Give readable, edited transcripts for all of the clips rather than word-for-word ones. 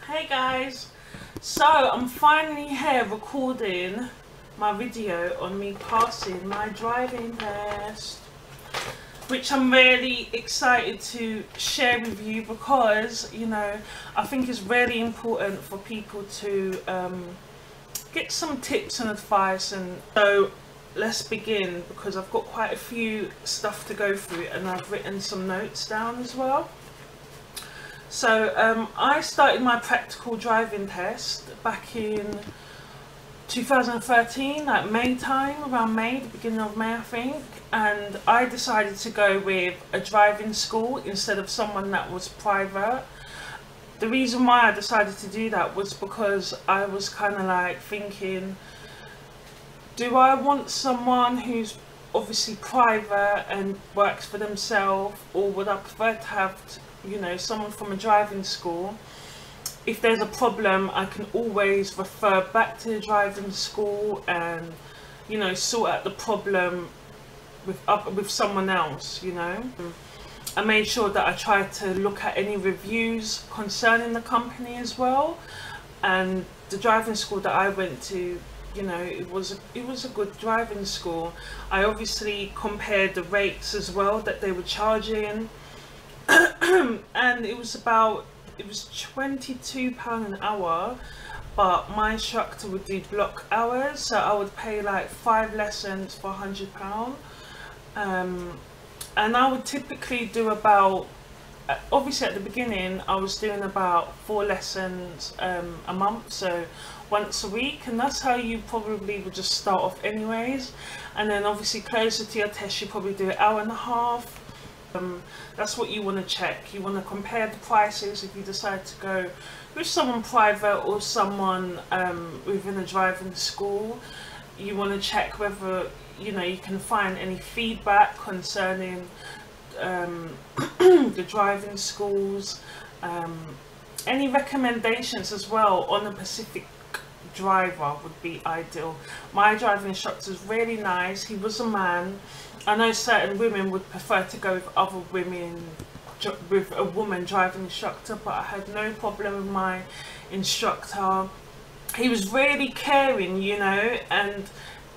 Hey guys, so I'm finally here recording my video on me passing my driving test, which I'm really excited to share with you because, I think it's really important for people to get some tips and advice. And so let's begin, because I've got quite a few stuff to go through and I've written some notes down as well. So I started my practical driving test back in 2013, like May time, around May, the beginning of May I think, and I decided to go with a driving school instead of someone that was private. The reason why I decided to do that was because I was kind of like thinking, do I want someone who's obviously private and works for themselves, or would I prefer to have someone from a driving school? If there's a problem, I can always refer back to the driving school and sort out the problem with someone else. I made sure that I tried to look at any reviews concerning the company as well, and the driving school that I went to, it was a good driving school. I obviously compared the rates as well that they were charging, and it was £22 an hour, but my instructor would do block hours, so I would pay like 5 lessons for £100. And I would typically do about, obviously at the beginning I was doing about 4 lessons a month, so once a week, and that's how you probably would just start off anyways. And then obviously closer to your test you probably do an hour and a half. That's what you want to check. You want to compare the prices if you decide to go with someone private or someone within a driving school. You want to check whether you can find any feedback concerning the driving schools, any recommendations as well on a specific driver would be ideal. My driving instructor was really nice. He was a man. I know certain women would prefer to go with other women, with a woman driving instructor, but I had no problem with my instructor. He was really caring, and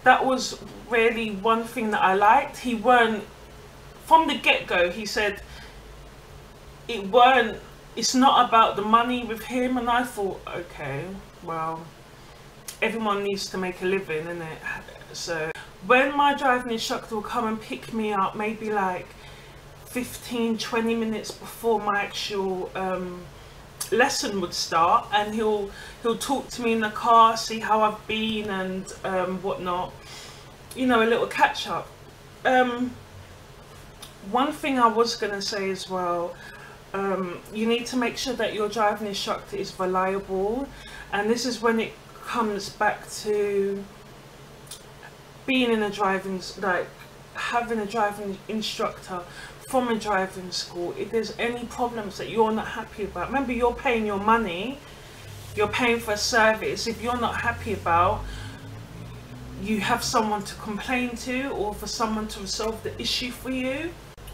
that was really one thing that I liked. He weren't, from the get-go, he said it's not about the money with him, and I thought, okay, well, everyone needs to make a living, innit? So when my driving instructor will come and pick me up, maybe like 15-20 minutes before my actual lesson would start, and he'll talk to me in the car, see how I've been and whatnot, a little catch up. One thing I was gonna say as well, you need to make sure that your driving instructor is reliable, and this is when it comes back to being in a driving, like having a driving instructor from a driving school. If there's any problems that you're not happy about, remember, you're paying your money, you're paying for a service. If you're not happy about, you have someone to complain to, or for someone to resolve the issue for you.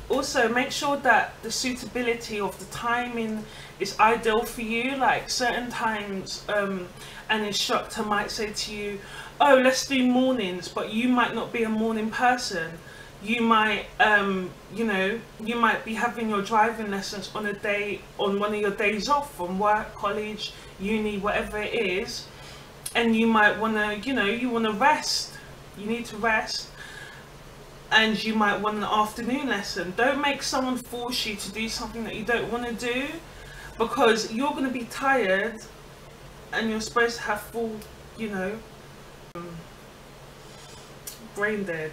Also, make sure that the suitability of the timing is ideal for you. Like certain times an instructor might say to you, oh, let's do mornings, but you might not be a morning person. You might you might be having your driving lessons on one of your days off from work, college, uni, whatever it is, and you might want to you want to rest. You need to rest, and you might want an afternoon lesson. Don't make someone force you to do something that you don't want to do, because you're going to be tired and you're supposed to have full brain dead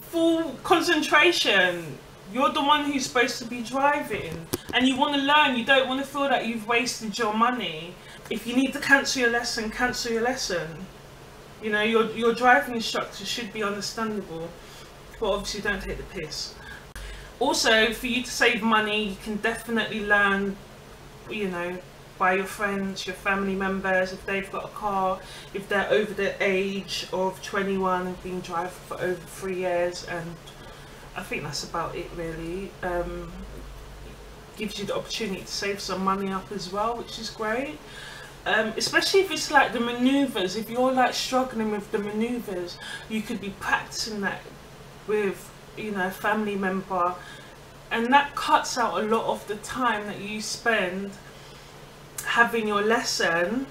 full concentration. You're the one who's supposed to be driving, and you want to learn. You don't want to feel that you've wasted your money. If you need to cancel your lesson, cancel your lesson. Your driving instructor should be understandable, but obviously don't take the piss. Also, for you to save money, you can definitely learn by your friends, your family members, if they've got a car, if they're over the age of 21 and been driving for over 3 years. And I think that's about it really. gives you the opportunity to save some money up as well, which is great. Especially if it's like the maneuvers, if you're like struggling with the maneuvers, you could be practicing that with, you know, a family member, and that cuts out a lot of the time that you spend having your lesson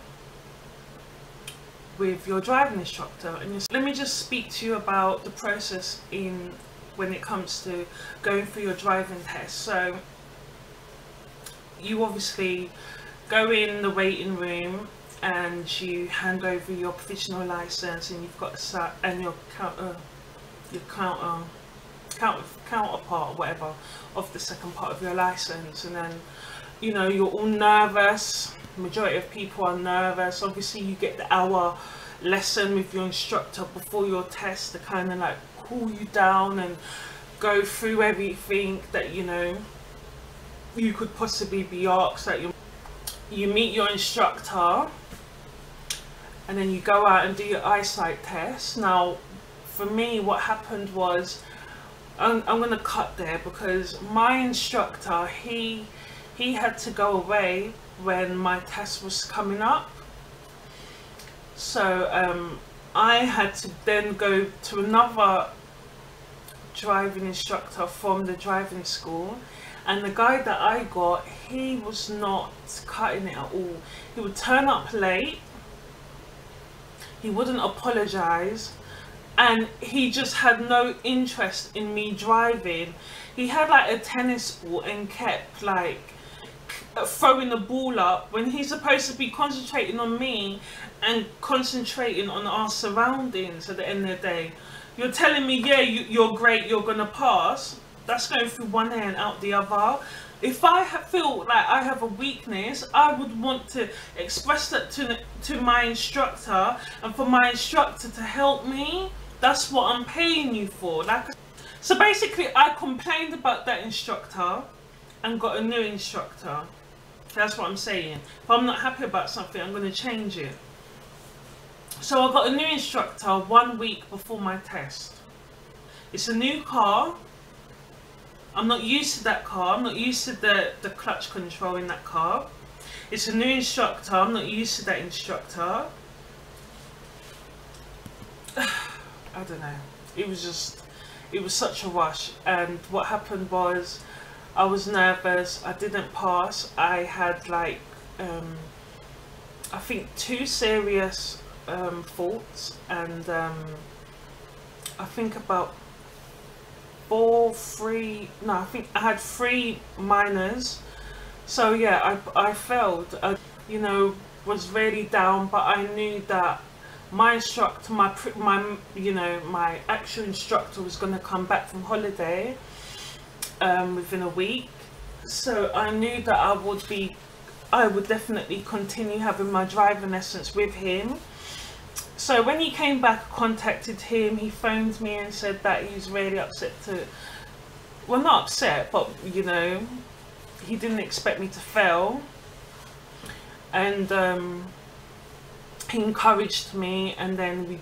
with your driving instructor. And let me just speak to you about the process when it comes to going through your driving test. So you obviously go in the waiting room and you hand over your provisional license, and you've got your counterpart or whatever of the second part of your license. And then, you know, you're all nervous. Majority of people are nervous. Obviously you get the hour lesson with your instructor before your test to kind of like cool you down and go through everything that, you know, you could possibly be asked. That you meet your instructor, and then you go out and do your eyesight test. Now for me, what happened was, I'm going to cut there because my instructor, he had to go away when my test was coming up. So I had to then go to another driving instructor from the driving school, and the guy that I got, he was not cutting it at all. He would turn up late, he wouldn't apologize, and he just had no interest in me driving. He had like a tennis ball and kept like throwing the ball up when he's supposed to be concentrating on me and concentrating on our surroundings. At the end of the day, you're telling me, yeah, you're great, you're gonna pass. That's going through one ear and out the other. If I feel like I have a weakness, I would want to express that to my instructor, and for my instructor to help me. That's what I'm paying you for. So basically, I complained about that instructor and got a new instructor. That's what I'm saying. If I'm not happy about something, I'm going to change it. So I got a new instructor 1 week before my test. It's a new car. I'm not used to that car. I'm not used to the clutch control in that car. It's a new instructor. I'm not used to that instructor. I don't know. It was such a rush. And what happened was, I was nervous. I didn't pass. I had like, I think 2 serious faults, and I think about I think I had 3 minors. So yeah, I failed. I, you know, was really down, but I knew that my instructor, my actual instructor was going to come back from holiday within a week. So I knew that I would definitely continue having my driving lessons with him. So when he came back, I contacted him. He phoned me and said that he's really upset well, not upset, but you know, he didn't expect me to fail. And he encouraged me, and then we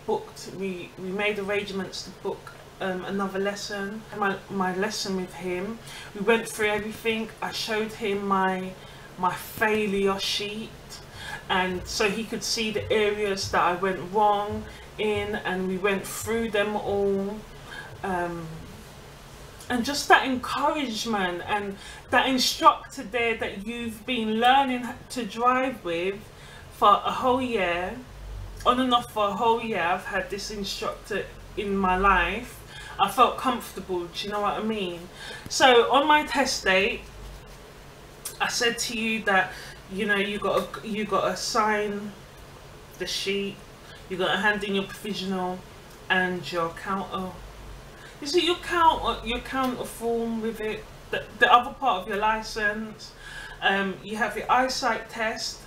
made arrangements to book another lesson, my lesson with him. We went through everything. I showed him my failure sheet, and so he could see the areas that I went wrong in, and we went through them all. And just that encouragement, and that instructor there that you've been learning to drive with for a whole year, on and off for a whole year. I've had this instructor in my life. I felt comfortable, do you know what I mean? So on my test date, I said to you that, you know, you got to sign the sheet, you got to hand in your provisional and your counter. Is it your counter form with it? The other part of your license. You have your eyesight test.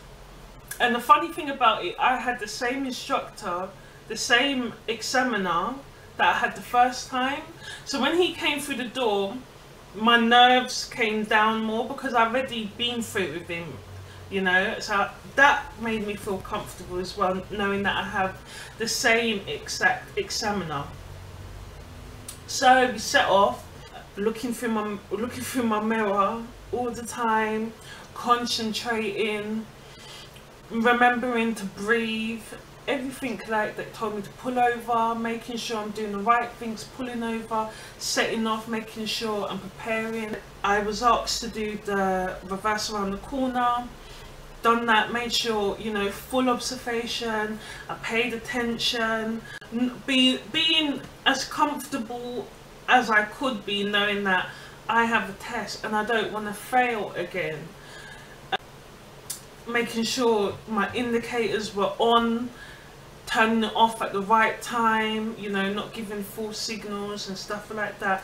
And the funny thing about it, I had the same instructor, the same examiner that I had the first time. So when he came through the door, my nerves came down more because I've already been through it with him, you know. So that made me feel comfortable as well, knowing that I have the same exact examiner. So we set off, looking through my mirror, all the time, concentrating, remembering to breathe, everything like that. Told me to pull over, making sure I'm doing the right things, pulling over, setting off, making sure I'm preparing. I was asked to do the reverse around the corner, done that, made sure, you know, full observation, I paid attention, being as comfortable as I could be, knowing that I have a test and I don't want to fail again. Making sure my indicators were on, turning it off at the right time, you know, not giving false signals and stuff like that.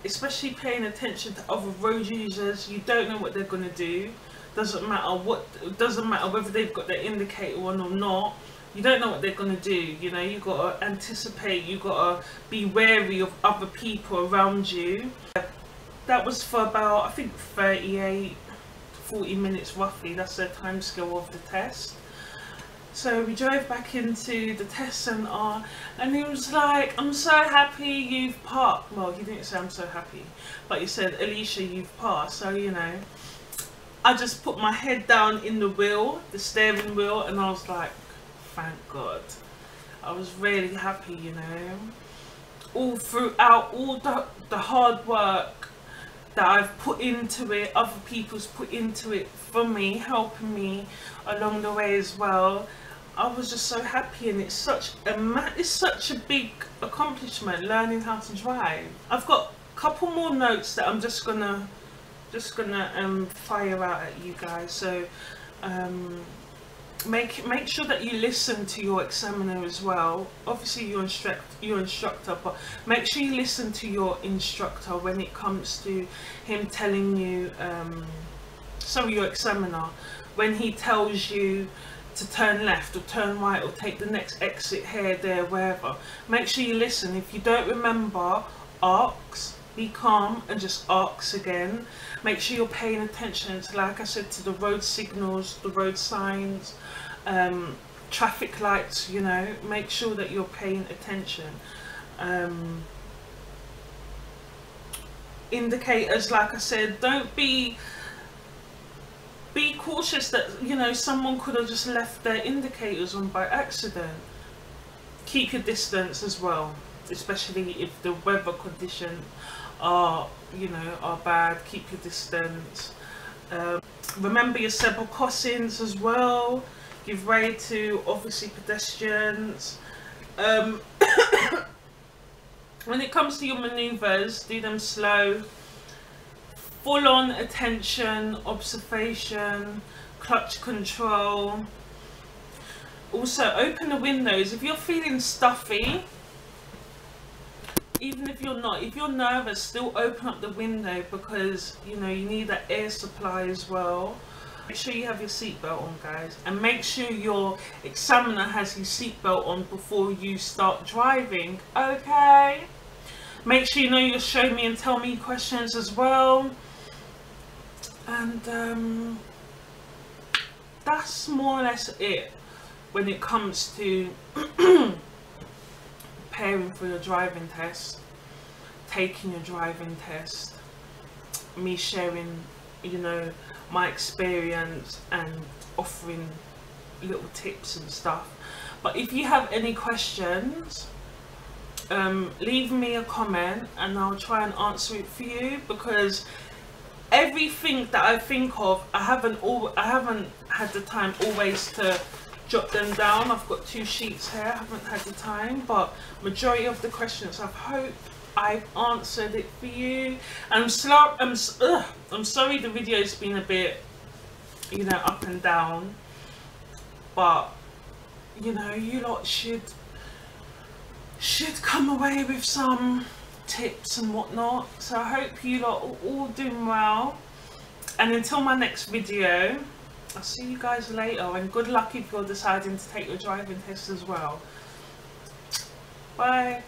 Especially paying attention to other road users. You don't know what they're going to do. Doesn't matter whether they've got their indicator on or not. You don't know what they're going to do. You know, you got to anticipate, you got to be wary of other people around you. That was for about, I think, 38 to 40 minutes roughly. That's the time scale of the test. So we drove back into the test centre and he was like, I'm so happy you've passed. Well, he didn't say I'm so happy, but he said, Alicia, you've passed. So, you know, I just put my head down in the steering wheel, and I was like, thank God. I was really happy, you know. All throughout, all the hard work that I've put into it, other people's put into it for me, helping me along the way as well. I was just so happy, and it's such a big accomplishment, learning how to drive. I've got a couple more notes that I'm just gonna fire out at you guys. So make sure that you listen to your examiner as well. Obviously your instructor, but make sure you listen to your instructor when it comes to him telling you, your examiner, when he tells you to turn left or turn right or take the next exit here, there, wherever. Make sure you listen. If you don't remember, ask, be calm and just ask again. Make sure you're paying attention to, like I said, to the road signals, the road signs, traffic lights, you know. Make sure that you're paying attention. Indicators, like I said, don't be cautious that, you know, someone could have just left their indicators on by accident. Keep your distance as well, especially if the weather conditions are bad. Keep your distance. Remember your zebra crossings as well. Give way to, obviously, pedestrians. When it comes to your maneuvers, do them slow. Full on attention, observation, clutch control. Also, open the windows. If you're feeling stuffy, even if you're not, if you're nervous, still open up the window, because, you know, you need that air supply as well. Make sure you have your seatbelt on, guys, and make sure your examiner has his seatbelt on before you start driving, okay? Make sure you know your show me and tell me questions as well. And that's more or less it when it comes to preparing for your driving test, taking your driving test, me sharing, you know, my experience and offering little tips and stuff. But if you have any questions, leave me a comment and I'll try and answer it for you, because everything that I think of, I haven't had the time always to jot them down. I've got 2 sheets here, I haven't had the time, but majority of the questions I hope I've answered it for you. I'm sorry the video's been a bit, you know, up and down, but, you know, you lot should come away with some tips and whatnot. So I hope you lot are all doing well, and until my next video, I'll see you guys later, and good luck if you're deciding to take your driving test as well. Bye.